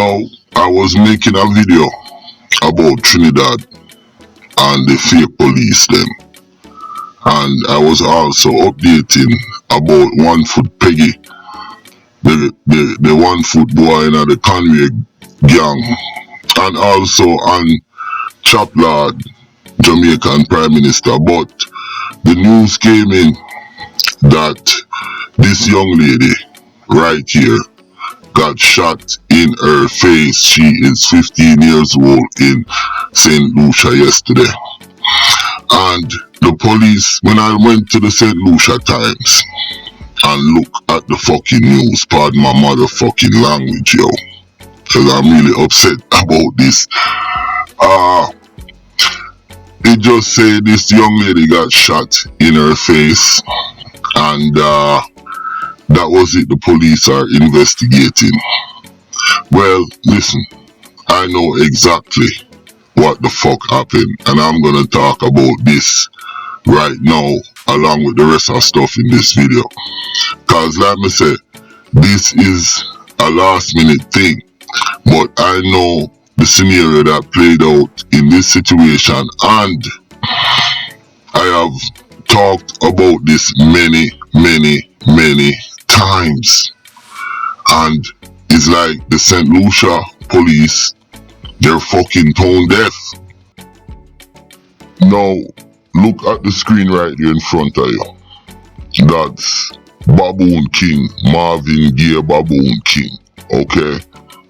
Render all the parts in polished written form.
Now, I was making a video about Trinidad and the fake police them. And I was also updating about 1 Foot Peggy, the 1 Foot boy in the Conway gang. And also on Chop Lord, Jamaican Prime Minister. But the news came in that this young lady right here got shot in her face. She is 15 years old in St. Lucia yesterday. And the police, when I went to the St. Lucia Times and look at the fucking news, pardon my motherfucking language, yo, because I'm really upset about this. It just said this young lady got shot in her face, and that was it. The police are investigating. Well, listen, I know exactly what the fuck happened, and I'm gonna talk about this right now along with the rest of stuff in this video. Cause like me say, this is a last minute thing, but I know the scenario that played out in this situation, and I have talked about this many times. And it's like the St. Lucia police, they're fucking tone deaf. Now, look at the screen right here in front of you. That's Baboon King, Marvin Gaye Baboon King, okay?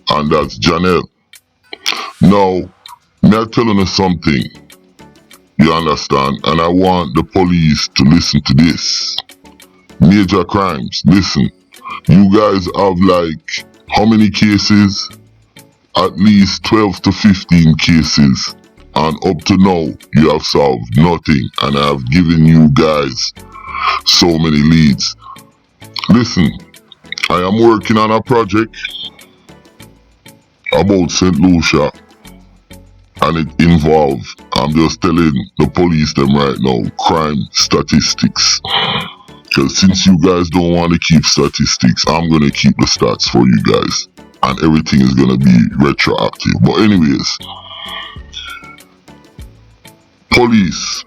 And that's Janelle. Now, me I telling you something, you understand? And I want the police to listen to this. Major crimes, listen. You guys have like, how many cases? At least 12 to 15 cases. And up to now, you have solved nothing. And I have given you guys so many leads. Listen, I am working on a project about St. Lucia. And it involves, I'm just telling the police them right now, crime statistics. Because since you guys don't want to keep statistics, I'm going to keep the stats for you guys. And everything is going to be retroactive. But anyways, police,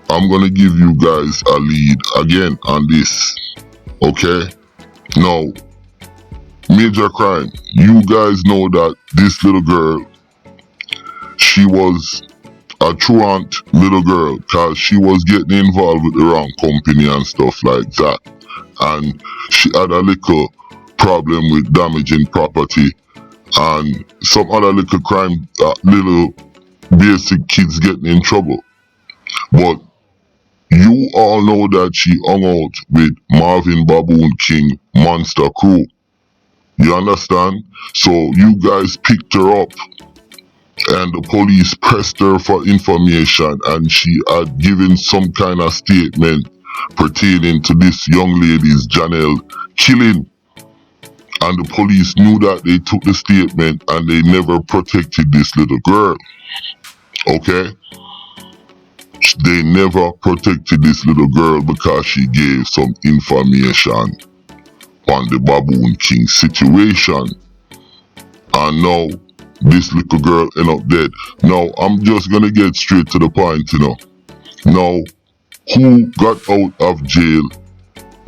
I'm going to give you guys a lead again on this. Okay? Now, major crime. You guys know that this little girl, she was a truant little girl because she was getting involved with the wrong company and stuff like that. And she had a little problem with damaging property and some other little crime, little basic kids getting in trouble. But you all know that she hung out with Marvin Baboon King Monster Crew. You understand? So you guys picked her up and the police pressed her for information, and she had given some kind of statement pertaining to this young lady's Janelle killing. And the police knew that. They took the statement and they never protected this little girl. Okay? They never protected this little girl because she gave some information on the Baboon King situation. And now this little girl end up dead. Now, I'm just gonna get straight to the point, you know. Now, who got out of jail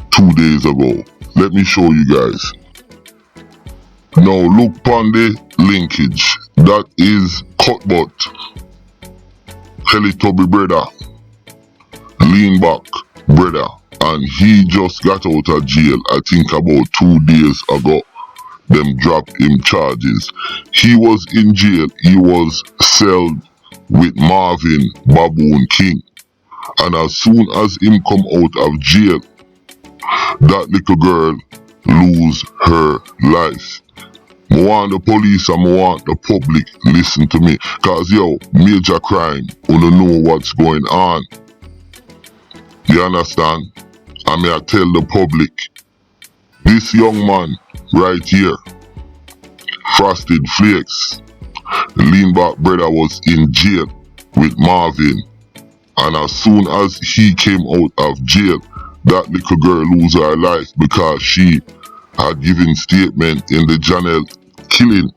2 days ago? Let me show you guys. Now, look upon the linkage. That is Cutbutt, Helitobi brother, Lean Back brother, and he just got out of jail, I think about 2 days ago. Them dropped him charges. He was in jail. He was celled with Marvin Baboon King. And as soon as him come out of jail, that little girl lose her life. I want the police and I want the public listen to me. Cause yo, major crime, you don't know what's going on. You understand? And I tell the public, this young man right here, Frosted Flakes, the Lean Back brother, was in jail with Marvin. And as soon as he came out of jail, that little girl lose her life because she had given statement in the Janelle killing.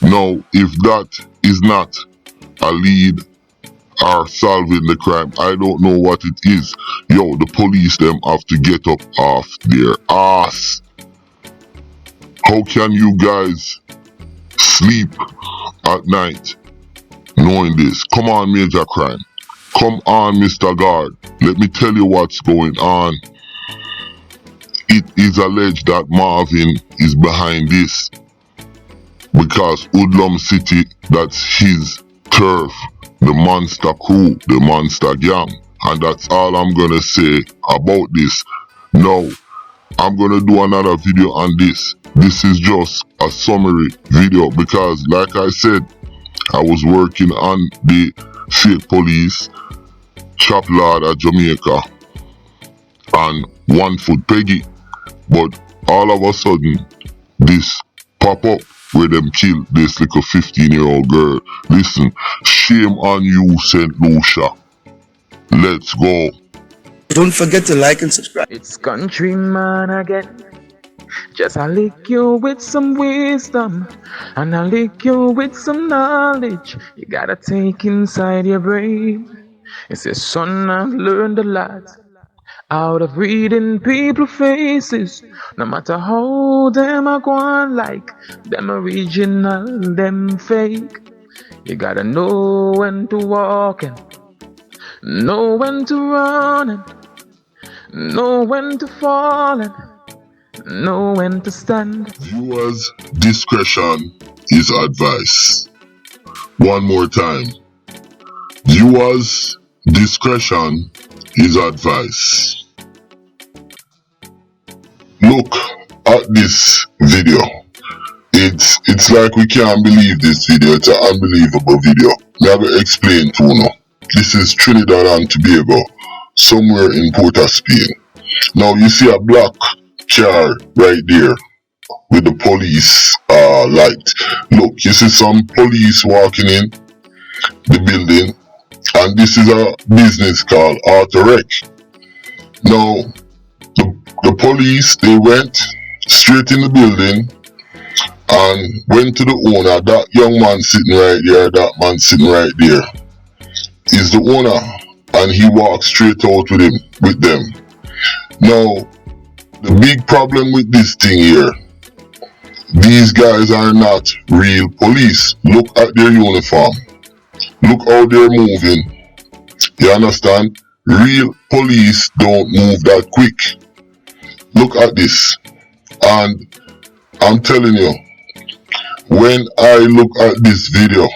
Now, if that is not a lead or solving the crime, I don't know what it is. Yo, the police them have to get up off their ass. How can you guys sleep at night knowing this? Come on, Major Crime. Come on, Mr. Guard. Let me tell you what's going on. It is alleged that Marvin is behind this because Hoodlum City, that's his turf, the monster crew, the monster gang. And that's all I'm gonna say about this. Now, I'm gonna do another video on this. This is just a summary video because, like I said, I was working on the fake police, shop lord at Jamaica, and 1 Foot Peggy. But all of a sudden, this pop up where them kill this little 15-year-old girl. Listen, shame on you, St. Lucia. Let's go. Don't forget to like and subscribe. It's Countryman again. Just I'll lick you with some wisdom, and I'll lick you with some knowledge. You gotta take inside your brain. It says, son, I've learned a lot out of reading people's faces. No matter how them are going, like them original, them fake. You gotta know when to walk and know when to run and know when to fall and know when to stand. Viewers' discretion is advice. One more time. Viewers' discretion is advice. Look at this video. It's like we can't believe this video. It's an unbelievable video. Me have to explain to you. This is Trinidad and Tobago, somewhere in Port of Spain. Now you see a black car right there with the police light. Look, you see some police walking in the building, and this is a business called Auto Rec. Now the police, they went straight in the building and went to the owner. That young man sitting right there, that man sitting right there is the owner, and he walked straight out with them. Now, the big problem with this thing here, these guys are not real police. Look at their uniform. Look how they're moving. You understand? Real police don't move that quick. Look at this. And I'm telling you, when I look at this video,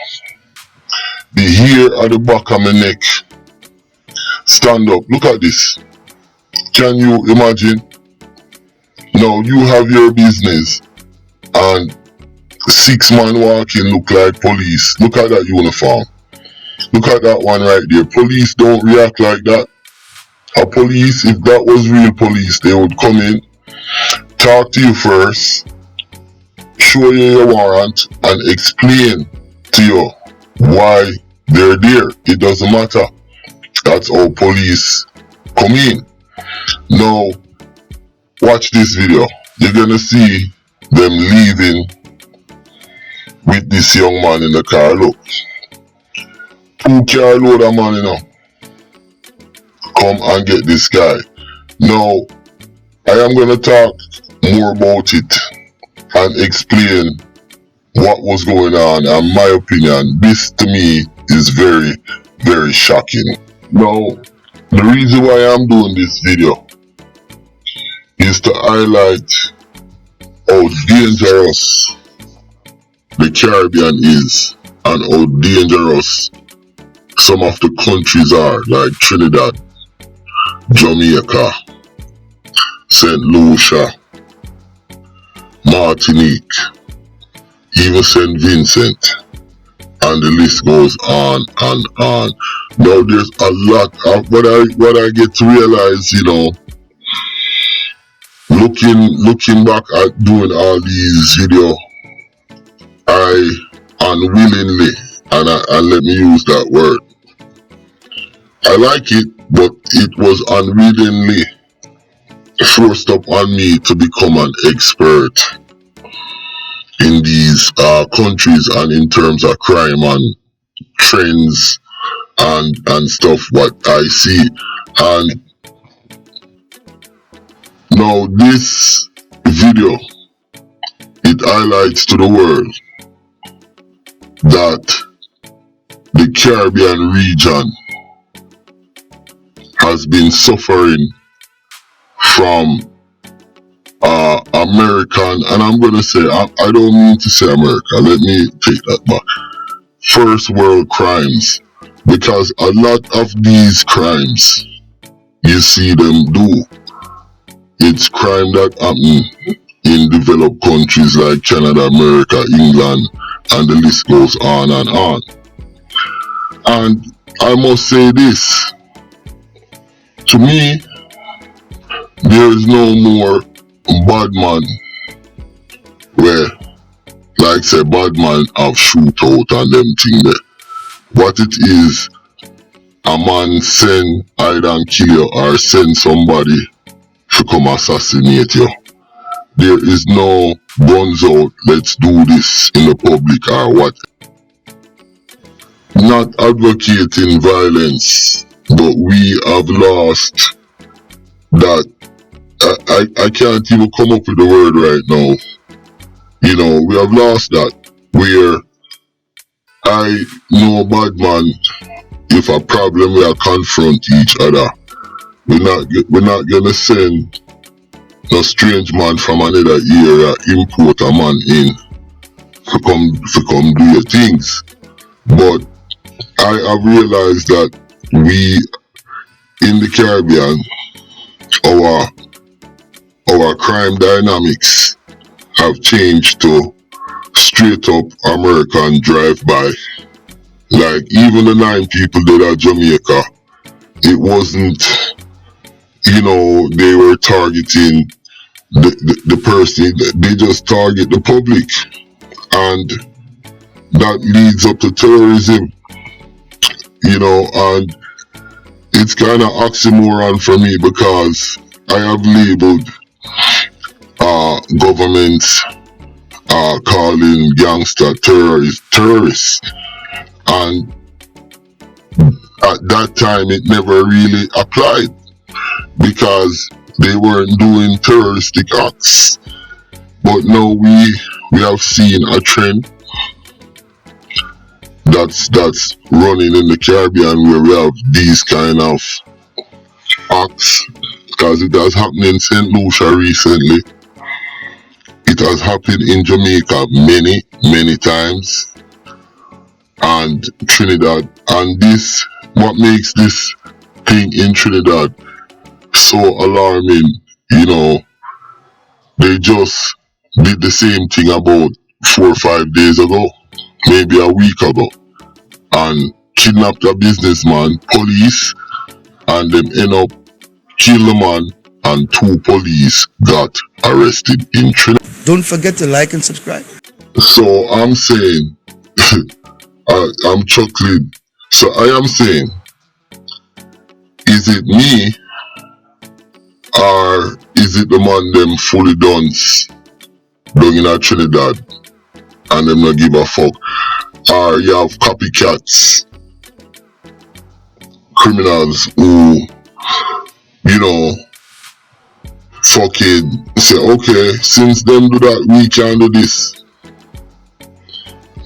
the hair at the back of my neck stand up. Look at this. Can you imagine? Now you have your business and 6 man walking look like police. Look at that uniform. Look at that one right there. Police don't react like that. A police, if that was real police, they would come in, talk to you first, show you your warrant, and explain to you why they're there. It doesn't matter. That's how police come in. Now, watch this video. You're gonna see them leaving with this young man in the car. Look, 2 car load of man, you know. Come and get this guy. Now, I am gonna talk more about it and explain what was going on, and my opinion. This to me is very, very shocking. Now, the reason why I'm doing this video is to highlight how dangerous the Caribbean is and how dangerous some of the countries are, like Trinidad, Jamaica, St. Lucia, Martinique, even St. Vincent, and the list goes on and on. Now there's a lot of what I get to realize, you know, looking back at doing all these videos, I unwillingly, and let me use that word, I like it, but it was unwillingly forced up on me to become an expert in these countries and in terms of crime and trends and stuff what I see. And now this video, it highlights to the world that the Caribbean region has been suffering from American, and I'm gonna say, I don't mean to say America, let me take that back, first world crimes, because a lot of these crimes you see them do, it's crime that happen in developed countries like Canada, America, England, and the list goes on and on. And I must say this, to me, there is no more bad man where, like say, bad man have shootout and them thing there. What it is, a man send either and kill you or send somebody to come assassinate you. There is no guns out, let's do this in the public or what. Not advocating violence, but we have lost that. I can't even come up with the word right now. You know, we have lost that, where I know bad man, if a problem we are confront each other. We're not gonna send a strange man from another area, import a man in to come do your things. But I have realized that we in the Caribbean, our crime dynamics have changed to straight up American drive-by. Like even the 9 people that are Jamaica, it wasn't, you know, they were targeting the person, they just target the public, and that leads up to terrorism, you know. And it's kind of oxymoron for me, because I have labeled governments calling gangster terrorists, and at that time it never really applied, because they weren't doing terroristic acts. But now we have seen a trend that's running in the Caribbean, where we have these kind of acts, because it has happened in St. Lucia recently. It has happened in Jamaica many times, and Trinidad. And this, what makes this thing in Trinidad so alarming, you know, they just did the same thing about 4 or 5 days ago, maybe a week ago, and kidnapped a businessman, police, and them end up kill the man, and 2 police got arrested in Trinidad. Don't forget to like and subscribe. So I'm saying, I'm chuckling. So I am saying, is it me, or is it the man them fully dunce down in Trinidad and them not give a fuck? Or you have copycats, criminals who, you know, fucking say, okay, since them do that, we can do this.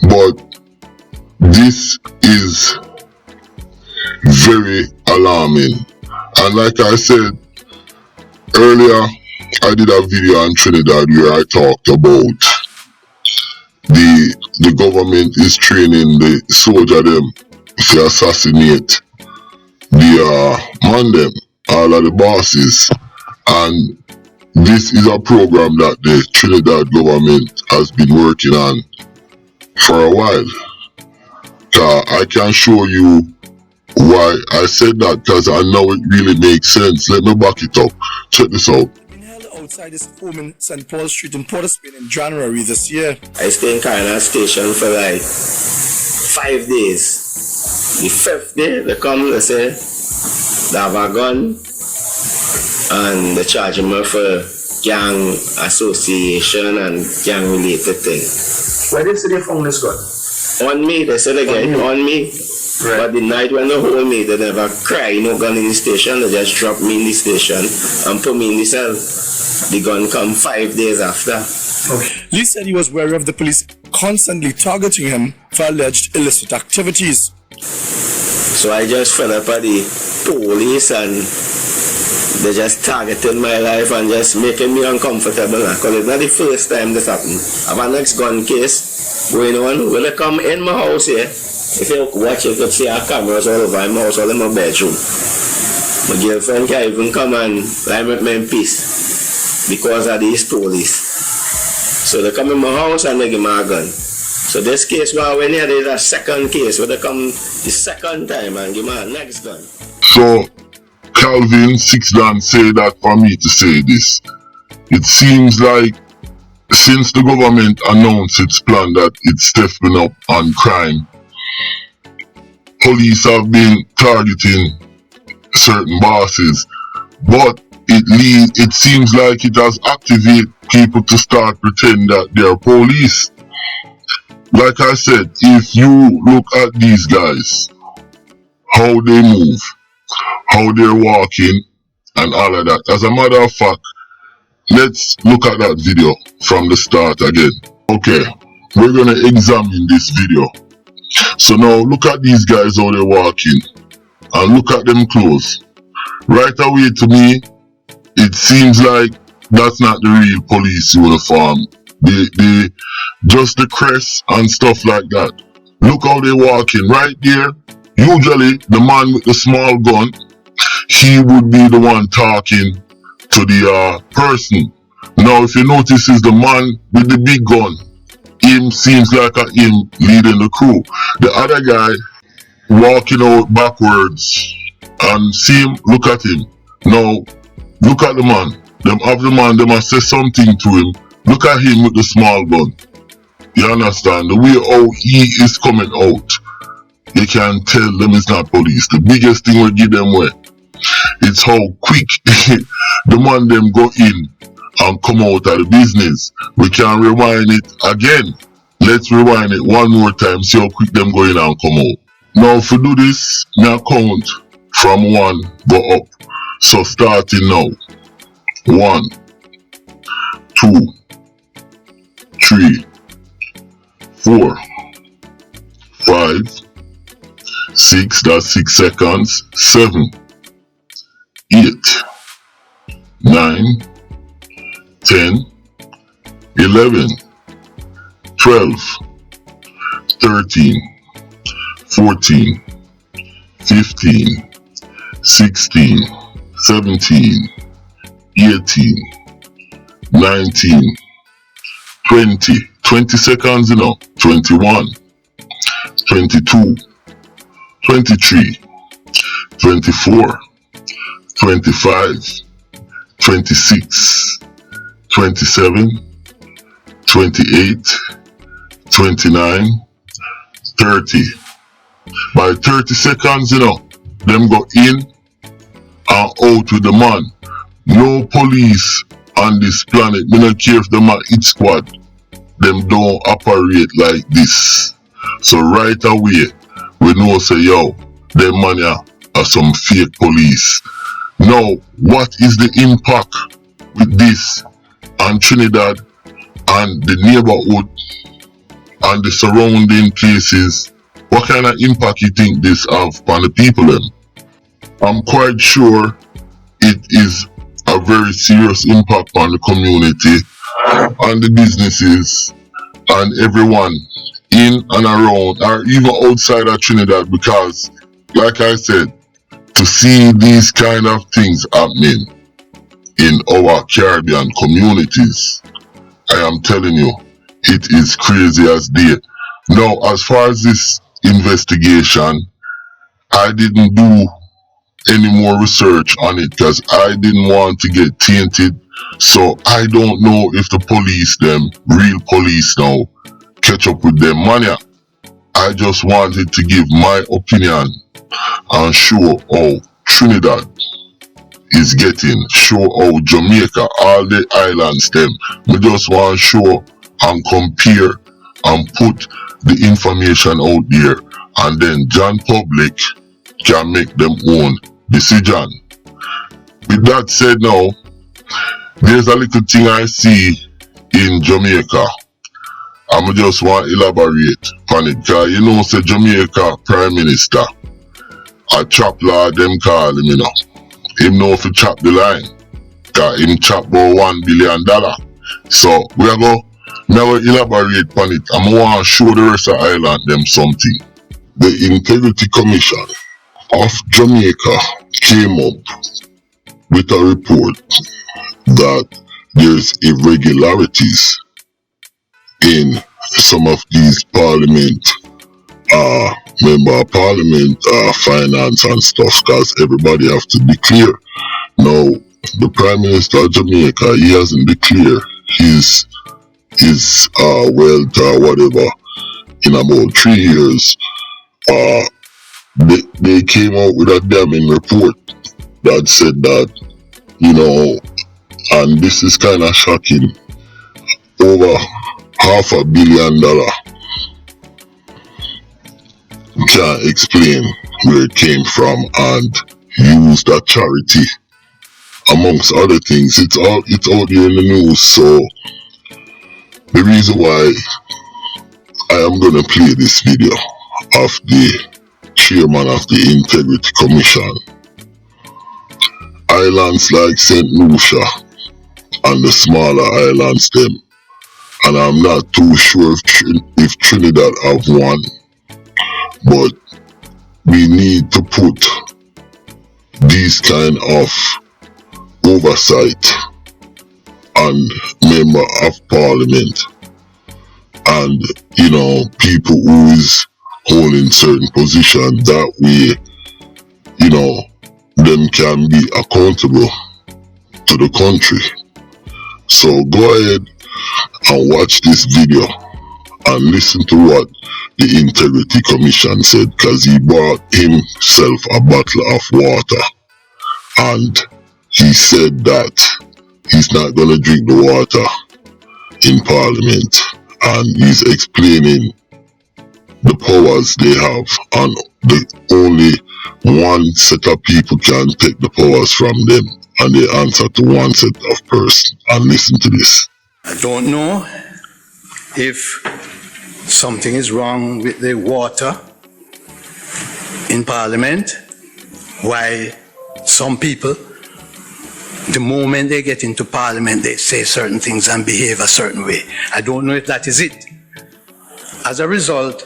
But this is very alarming. And like I said earlier, I did a video on Trinidad where I talked about the government is training the soldier them to assassinate the man them, all of the bosses. And this is a program that the Trinidad government has been working on for a while. I can show you why I said that, because I know it really makes sense. Let me back it up. Check this out. Been held outside this home in St. Paul Street in Port of Spain in January this year. I stayed in Guyana station for like 5 days. The 5th day, they come, they say, they have a gun, and they charge me for gang association and gang related thing. Where did they found this gun? On me, they said again, on me. Right. But the night when they hold me, they never cry, no gun in the station. They just drop me in the station and put me in the cell. The gun come 5 days after. Okay. Lee said he was wary of the police constantly targeting him for alleged illicit activities. So I just fell up at the police and they just targeted my life and just making me uncomfortable. Because it's not the first time this happened. I have a next gun case going on. When I come in my house here, if you watch, you could see our cameras all over my house, all in my bedroom. My girlfriend can't even come and lie with me in peace because of these police. So they come in my house and they give me a gun. So this case, well, when there is a second case, where they come the second time and give me a next gun. So, Calvin Sixdan said that for me to say this. It seems like since the government announced its plan that it's stepping up on crime, police have been targeting certain bosses, but it seems like it has activated people to start pretending that they're police. Like I said, if you look at these guys, how they move, how they're walking, and all of that. As a matter of fact, let's look at that video from the start again. Okay, we're gonna examine this video. So now look at these guys how they're walking and look at them clothes. Right away to me, it seems like that's not the real police uniform. They just the crest and stuff like that. Look how they're walking right there. Usually the man with the small gun, he would be the one talking to the person. Now if you notice, is the man with the big gun. Him seems like him leading the crew. The other guy walking out backwards and see him, look at him. Now look at the man. Them have the man, they must say something to him. Look at him with the small gun. You understand? The way how he is coming out, you can tell them it's not police. The biggest thing we give them away, it's how quick the man them go in and come out of the business. We can rewind it again. Let's rewind it one more time, see how quick them go in and come out. Now if we do this, now count from 1 go up. So starting now. 1, 2, 3, 4, 5, 6, that's 6 seconds, 7, 8, 9, 10, 11, 12, 13, 14, 15, 16, 17, 18, 19, 20 seconds, 21, 22, 23, 24, 25, 26, 27, 28, 29, 30. By 30 seconds, them go in and out with the man. No police on this planet, me not care if them are hit squad, them don't operate like this. So right away, we know say, yo, them man are some fake police. Now, what is the impact with this on Trinidad and the neighborhood and the surrounding places? What kind of impact you think this have on the people them? I'm quite sure it is a very serious impact on the community, on the businesses, and everyone in and around, or even outside of Trinidad, because, like I said, to see these kind of things happening in our Caribbean communities, I am telling you, it is crazy as day. Now, as far as this investigation, I didn't do any more research on it because I didn't want to get tainted. So I don't know if the police, them real police now, catch up with them mania. I just wanted to give my opinion and show how Trinidad is getting, show how Jamaica, all the islands them. We just want to show and compare and put the information out there, and then John public can make them own decision. With that said now, there's a little thing I see in Jamaica. I just want to elaborate on it, because you know, say Jamaica Prime Minister, a chop law them call him, you know. Him know if he chop the line, because him chop about $1 billion. So we are going to elaborate on it. I want to show the rest of the island them something. The Integrity Commission of Jamaica came up with a report that there's irregularities in some of these parliament, member of parliament, finance and stuff, because everybody have to declare. Now, the Prime Minister of Jamaica, he hasn't declared his wealth or whatever in about 3 years. They came out with a damning report that said that, you know, and this is kind of shocking, over $500 million can't explain where it came from and used a charity amongst other things. It's out there in the news. So the reason why I am gonna play this video of the chairman of the Integrity Commission, islands like St. Lucia and the smaller islands them, and I'm not too sure if Trinidad have one, but we need to put these kind of oversight on member of parliament and, you know, people who is holding certain positions. That way, you know, them can be accountable to the country. So go ahead and watch this video and listen to what the Integrity Commission said, because he bought himself a bottle of water and he said that he's not going to drink the water in Parliament, and he's explaining the powers they have, and the only one set of people can take the powers from them, and they answer to one set of person. And listen to this. I don't know if something is wrong with the water in Parliament, why some people, the moment they get into Parliament, they say certain things and behave a certain way. I don't know if that is it. As a result,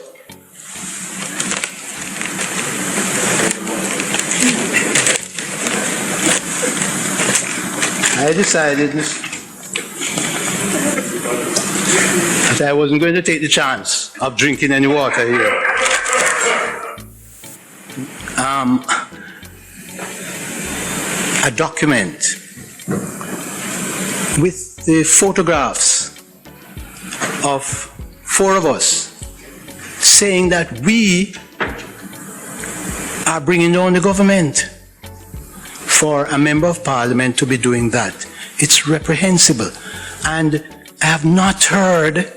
I decided that I wasn't going to take the chance of drinking any water here. A document with the photographs of 4 of us saying that we are bringing down the government. For a member of parliament to be doing that, it's reprehensible. And I have not heard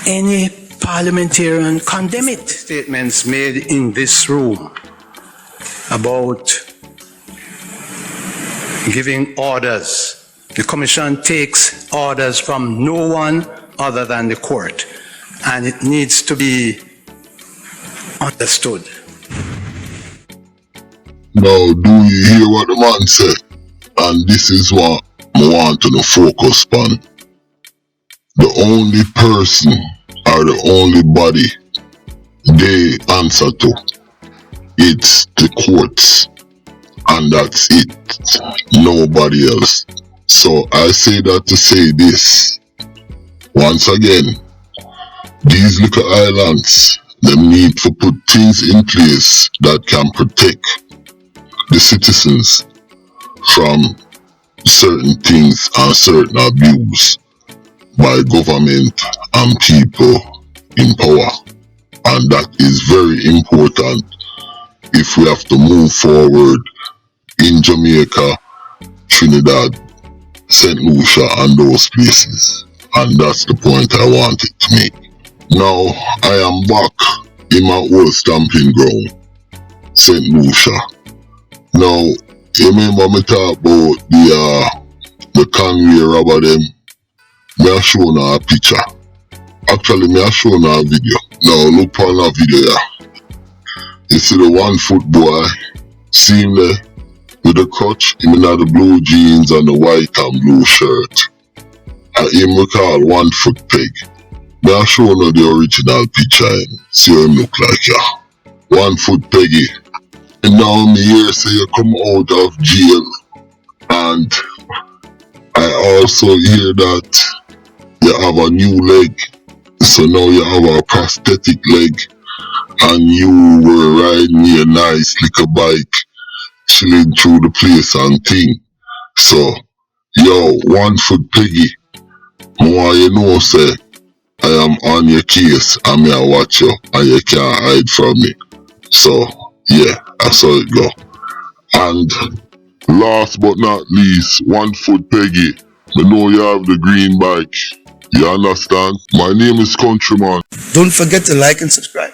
any parliamentarian condemn it. Statements made in this room about giving orders. The commission takes orders from no one other than the court, and it needs to be understood. Now, do you hear what the man said? And this is what I want to focus on. The only person or the only body they answer to, it's the courts, and that's it. Nobody else. So I say that to say this. Once again, these little islands, they need to put things in place that can protect the citizens from certain things and certain abuse by government and people in power. And that is very important if we have to move forward in Jamaica, Trinidad, St. Lucia and those places. And that's the point I wanted to make. Now I am back in my old stamping ground, St. Lucia. Now, you remember me talk about the conway robber them? Me a show now a picture. Actually, me a show now a video. Now look on a video here. You see the 1 foot boy, see him there with the crutch, him in the blue jeans and the white and blue shirt. And him we call 1 foot peg. Me a show now the original picture. See how him look like, yeah. 1 foot peggy. And now me hear say you come out of jail, and I also hear that you have a new leg. So now you have a prosthetic leg, and you were riding your nice little bike, chilling through the place and thing. So, yo, 1 foot piggy, more you know say, I am on your case and me I watch you and you can't hide from me. So, yeah, that's how it go. And last but not least, 1 foot Peggy. I know you have the green bike. You understand? My name is Countryman. Don't forget to like and subscribe.